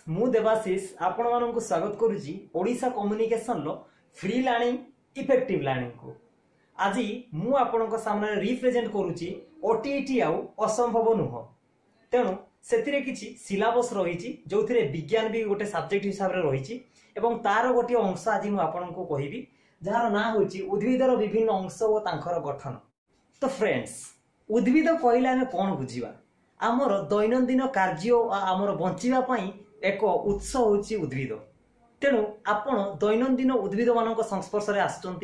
मु देवाशीष आपण मानक स्वागत करुच्ची Odisha communication low free learning effective learning को। आज मु आपण सामने रिप्रेजेंट करुच्ची ओटीईटी आउ असंभव नुह। तेणु से किसी सिलेबस रही जो विज्ञान भी गोटे सब्जेक्ट हिसाब से रही एवं तार गोटे अंश आज मुझे कहबी जार ना हूँ उद्भिदर विभिन्न अंश और तांकर गठन। तो फ्रेंड्स उद्भिद कहले आम कौन बुझा आमर दैनंदिन कार्य आमर बंचापी एक उत्स होची उद्भिद। तेणु आपण दैनंदिन उद्भिद मान संस्पर्श में आसुँच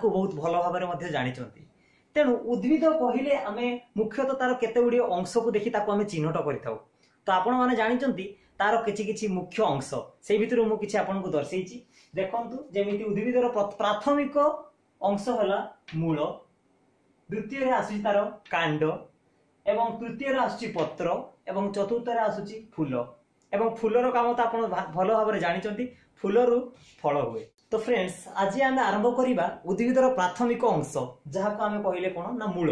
बहुत भल भाव जानी। तेणु उद्भिद कहले आम मुख्यतः तार केते गुडी अंश को देखि ताको आम चिन्हट करिथाउ। तो आपण माने जानिचंती तार किछि मुख्य अंश से भितर मु किछि आपन को दर्शेइछि। देखंतु जेमिति उद्भिदर प्राथमिक अंश हला मूल, द्वितीय रे आसुछि तार कांड एवं तृतीय रे आसुछि पत्र एवं चतुर्थ रे आसुछि फूल एवं फूलर काम तो आपण भल भाव जानिचंती फूलरु फल हुए। तो फ्रेंड्स आज आम आरंभ करवा उद्भिदर प्राथमिक अंश जहाँ को आम कहले कौन ना मूल।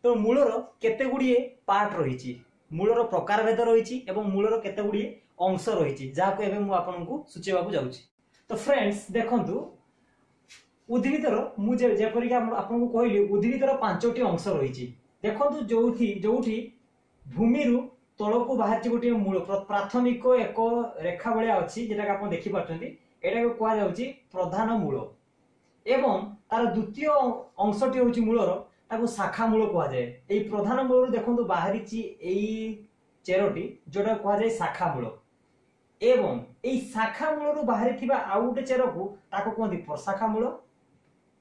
तो मूलर केते गुड़िए पार्ट रही, मूलर प्रकार भेद रही और मूलर केते गुड़िए अंश रही जहाँ को एवं मुझे आपको सूचेवाक जाऊँगी। तो फ्रेंड्स देखंतु उद्भिदर मुझे जेपरिक आपको कहली उद्भिदर 5टी अंश रही। देखंतु जोठी भूमि तल को बाहर गोटे मूल प्राथमिक एक रेखा भाया अच्छी जेटा आप देखिपार्टी एटा को कहा जाउची प्रधान मूल एवं तार द्वितीय अंशटी होची मूलर ताको शाखा मूल कहा जाए। एई प्रधान मूल देखंतु बाहरीची एई चेरोटी जोटा कहा जाए शाखा मूल एवं एई शाखा मूलरु बाहरी थिबा आउ गोटे चेरो को ताको कहंती प्रशाखा मूल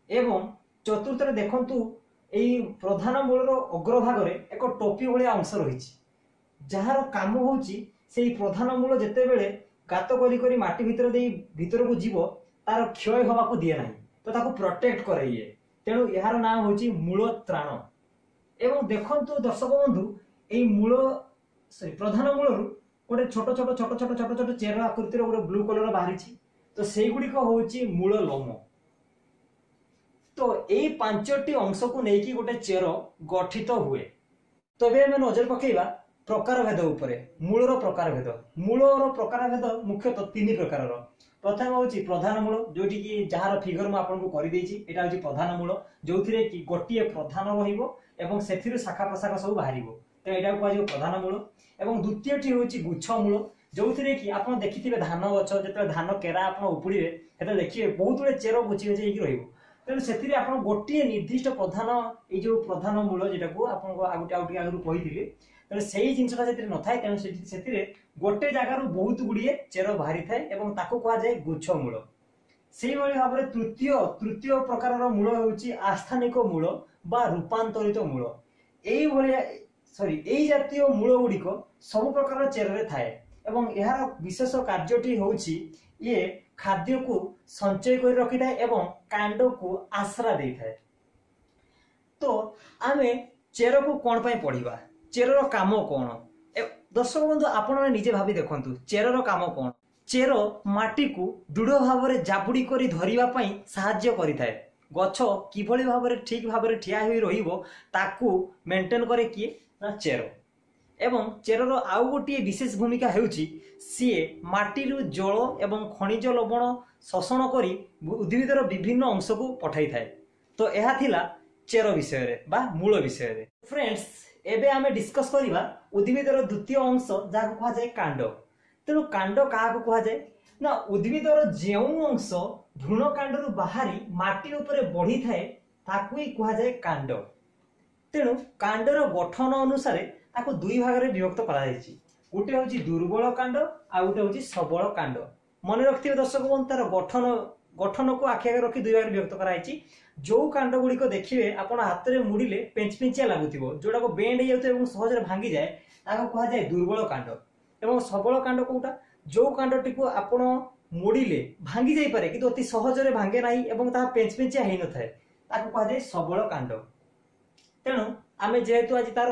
एवं चतुर्थ रे देखंतु एई प्रधान मूलर अग्रभाग रे एक टोपी भलिया अंश रहिछि जहार काम होची सेई प्रधान मूल जेते बेले गात करी माटी भीतर को जीव तार क्षय हवा को दिए ना तो ताको प्रोटेक्ट करे ये। तेणु यार नाम होची मूल त्राण। एवं देखंतु दर्शक बंधु एई मूल प्रधान मूल गोटे छोट छोट छोट छोट छोट छोट चेर आकृतिर गोटे ब्लू कलर बाहरी तो से गुड़िक होची मूल लोम। तो एई 5टी अंश को लेकिन गोटे चेर गठित हुए। तो एबे हम नजर पकेइबा प्रकार भेद उपरे। मूलर प्रकार भेद, मूलर प्रकार भेद मुख्यतः 3 प्रकार। प्रथम होची प्रधान मूल जोटी कि जहार फिगर मु आपन को करि देछि एटा होची प्रधान मूल जोथिरे कि गोटिए प्रधान रहिबो एवं सेथिरु शाखा प्रशाखा सब बाहरिबो तो एटा को कहजो प्रधान मूल। एवं द्वितीयटी होची गुच्छ मूल जोथिरे कि आपन देखिथिबे धान गछ जेते धान केरा आपन उपुड़िबे सेते देखिबे बहुत गुडे चेर गुछि गुछि हेकि रहिबो। तेणु सेथिरे आपन गोटिए निर्दिष्ट प्रधान ए जो प्रधान मूल जेटा को आपन को आगुटे आगु कहिथिले तेणु से जिनसा न थाए तेणु से गोटे जगार बहुत गुड़िए चेर बाहरी थाए ताको कहा जाए गुच्छ मूल। से भाव में तृतीय प्रकार मूल होची आस्थानिक मूल बा रूपांतरित मूल। यही जातीय मूल गुड़िक सब प्रकार चेर थाए एवं यार विशेष कार्यटी होची ये खाद्य को संचय कर रखी थाए एवं कांड को आश्रा दे थाए। तो आमे चेर को कौन पाई पढ़िबा, चेरर काम कौन? दर्शक बंधु आपण निजे भाभी देखंतु चेरर काम कौन। चेर माटी को दृढ़ भाव में जाबुड़ी करी धरिबा पई सहाय्य करिथाए। गछ किभली भाव में ठीक भाव में ठिया होई रहिबो ताकू मेंटेन करे किए ना चेर। एवं चेरर आउ गोटे विशेष भूमिका हेउची सीए माटीरु जल एवं खनिज लवण शोषण करी उद्भिदर विभिन्न अंश को पठाई थाए। तो यह थिला चेर विषय रे बा मूल विषय रे। फ्रेंड्स एबे आमे डिस्कस करिबा उद्भिदर द्वितीय अंश जाको कहा जाए कांड। तेणु कांड काहाको कहा जाए ना उद्भिदर जेउ अंश भ्रूण कांडरु बाहरी माटी उपरे बढ़ी थाए ताकू ही कहा जाए कांड। तेणु कांडर गठन अनुसार ताको 2 भाग रे विभक्त करा जायछि। गोटे होची दुर्बल कांड आ गोटे होची सबल कांड। मन रखिथिबे दर्शक बंधु तार गठन को आखि आगे रखी 2 भाग रे विभक्त करा जायछि। जो कांड गुड़िक देखिए आपण हाथ में मुड़िले पेंचिया लगुथिबो जोटा को बेंड हो जाउथो एवं सहज भांगी जाए ताको कहा जाए दुर्बल कांड। एवं सबल कांड कोटा जो कांडटी को आपण मुड़िले भांगी जाई पारे किंतु अति सहज रे भांगे नाही एवं ता पेंचिया हेइ न थाए ताको कहा जाए सबल कांड। तेणु आमे जेहेतु आज तार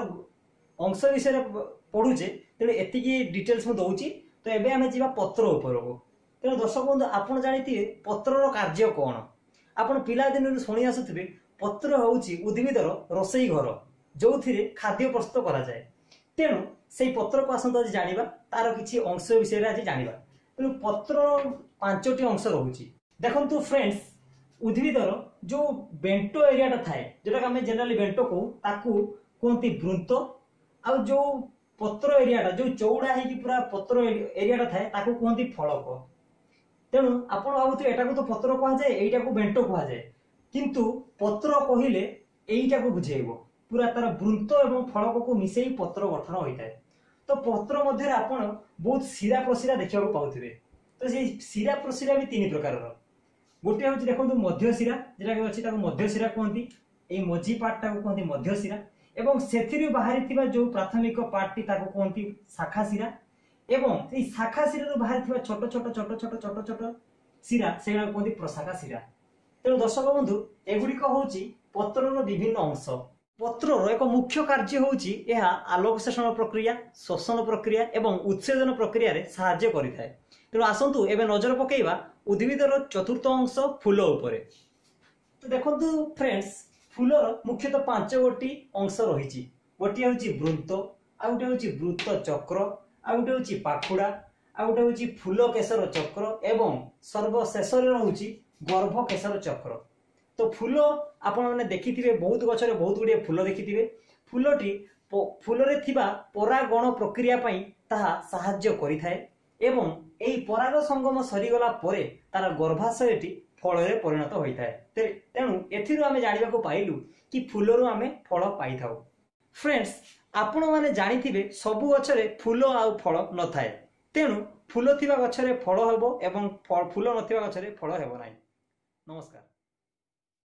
अंश विषय पढ़ुचे तेणु एतिकी डिटेल्स मु दउची। तो एबे आमे जीवा पत्र उपरको। तेणु दर्शक बंधु आपण जानिथिबे पत्रर कार्य कोन। आपण पिला दिन शुणी आसुथिबे पत्र होउची उद्भिदर रोसई घर जो खाद्य प्रस्तुत करा जाए। तेणु से पत्र को आसतु आज जानिबा तार किछि अंश विषय आज जानिबा। तेणु पत्र 5टी अंश रहुछि। देखंतु फ्रेंड्स, उद्भिदर जो बेंटो एरियाटा थाए जोटा आम जनरली बेंटो कहू ताकू कहते वृंत, आ जो पत्र एरियाटा जो चौड़ा है पूरा पत्र एरियाटा थाए ताकू कहते फलक। तेणु आपण भावुथे एटा को तो पत्र कहा जाए, एटा को बेंटो कहा जाए, किंतु पत्र कहिले एटा को बुझेइबो पूरा तार वृंत एवं फलक को मिसेई पत्र गठन होइताय। तो पत्र मध्य आपण बहुत शिरा प्रशिरा देखा पाउथिबे। तो से शिरा प्रशिरा भी 3 प्रकार। गोटे हूँ देखो मध्य शिरा जेटा अच्छी मध्य शिरा कहती, ये मझी पार्टा को कहती मध्य शिरा, एवं से बाहरी जो प्राथमिक पार्टी कहती शाखा शिरा, एवं शाखा शिरा बाहरी छोट छोट छोट छोट छोट छोट शिरा से कहती प्रशाखा शिरा। तेणु दर्शक बंधु, एगुड़िक हूँ पत्रर विभिन्न अंश। पत्रर एक मुख्य कार्य होउची यह आलोकसेषण प्रक्रिया, श्वसन प्रक्रिया एवं उत्सेचन प्रक्रिया रे सहाय्य करिथाय। तेणु आसंतु एबे नजर पकेइबा उद्भिदर चतुर्थ अंश फूल उपरे। तो देखंतु फ्रेंड्स, फूलर मुख्यतः 5 गोटी अंश रहिछि। गोटी होउची वृंत, आ गोटे होउची वृत्त चक्र, आ गोटे होउची पाखुड़ा, आ गोटे होउची फूल केसर चक्र, एवं सर्वशेष रे रहुची गर्भ केसर चक्र। तो फूल आपण माने देखिथिबे बहुत गछरे बहुत गुडी फूल देखिथिबे। फूलटी फूलरे थिबा परागण प्रक्रिया पई ताहा सहाय्य करिथाय, एवं एई पराग संगम सरीगला परे तार गर्भाशयटी फଳରେ परिणत होइथाय। तेणु एथिरु आमे जानिबाको पाइलु कि फूलरु आमे फल पाइथाउ। फ्रेंड्स, आपण माने जानिथिबे सबु गछरे फूल आ फल न थाए। तेणु फूल थिबा गछरे फल हेबो एवं फूल नथिबा गछरे फल हेबो नाही। नमस्कार।